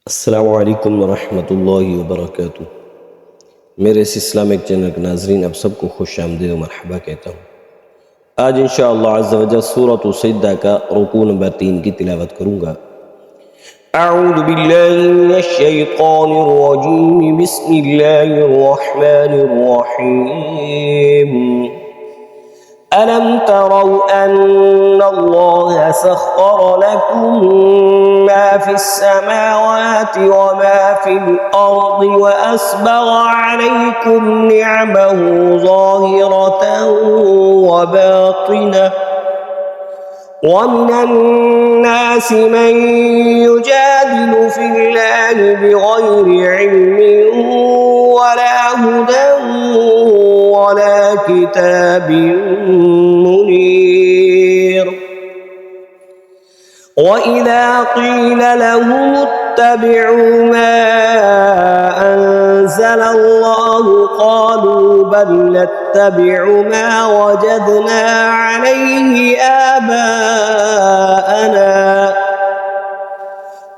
अस्सलामु अलैकुम वरहमतुल्लाहि वबरकातुह। मेरे इस इस्लामिक चैनल के नाजरीन आप सबको खुश आमदीद व मरहबा कहता हूँ। आज इंशाअल्लाह अज़्ज़ा वजल सूरत सज्दा का रुकू नंबर 3 की तिलावत करूँगा। अऊज़ु बिल्लाहि मिनश शैतानिर रजीम, बिस्मिल्लाहिर रहमानिर रहीम। ألم تروا أن الله سخر لكم ما في السماوات وما في الأرض وأسبغ عليكم نعمه ظاهرة وباطنة ومن الناس من يجادل في الله بغير علم ولا هدى ولا كتاب منير. وإذا قيل لهم اتبعوا ما أنزل الله قالوا بل نتبع ما وجدنا عليه آباءنا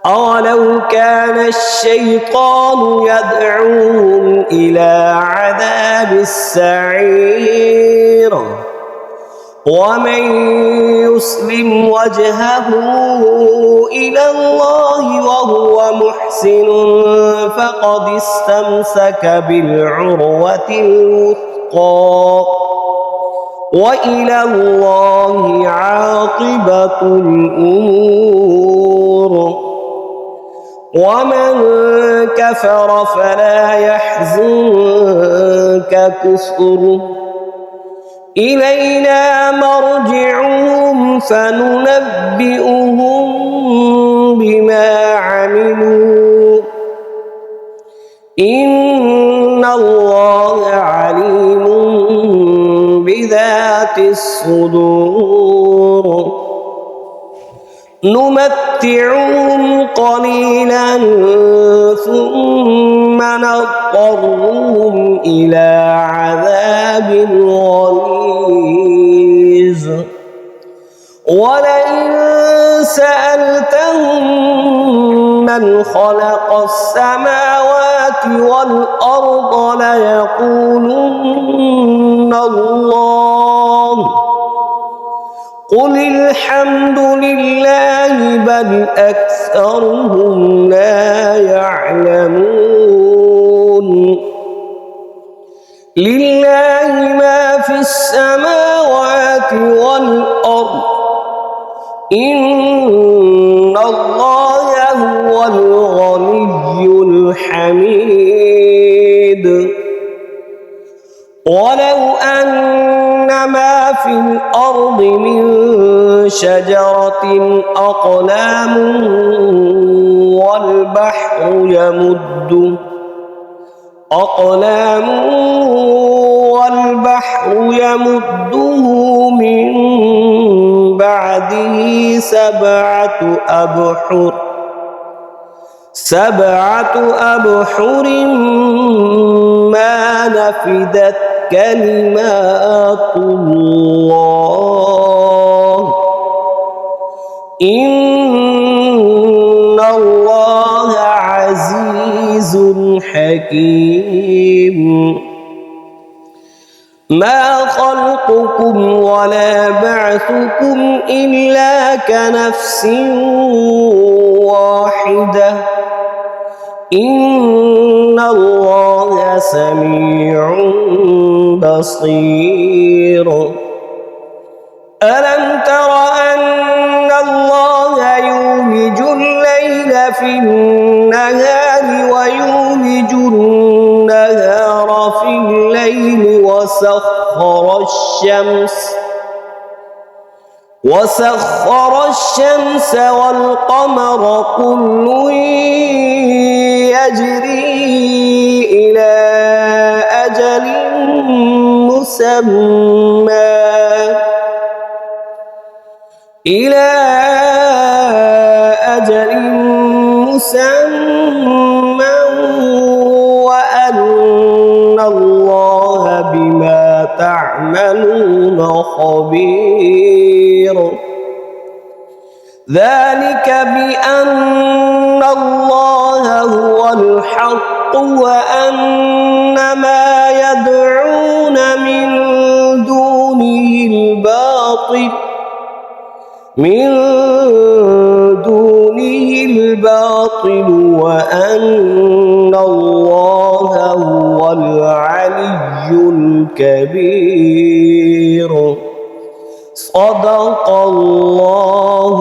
أولو كان الشيطان يدعوهم إلى عذاب السعير. ومن يسلم وجهه إلى الله وهو محسن فقد استمسك بالعروة الوثقى وإلى الله عاقبة الأمور. ومن كفر فلا يحزنك كفره إلينا مرجعهم فننبئهم بما عملوا إن الله عليم بذات الصدور. نمتعهم قليلا ثم نضطرهم إلى عذاب غليظ. ولئن سألتهم من خلق السماوات والأرض ليقولن الله قل الحمد لله بل أكثرهم لا يعلمون. لله ما في السماوات والأرض إن الله هو الغني الحميد. ولو أن ما في الأرض من شجرة أقلام والبحر يمده من بعده سبعة أبحر ما نفدت كلمات الله إن الله عزيز حكيم. ما خلقكم ولا بعثكم إلا كنفس واحدة إن الله سميع بصير. ألم تر أن الله يولج الليل في النهار ويولج النهار في الليل وسخر الشمس والقمر كل يجري إلى أجل مسمى وأن الله بما تعملون خبير. ذلك بأن الله الحق وأن ما يدعون من دونه الباطل وأن الله هو العلي الكبير. صدق الله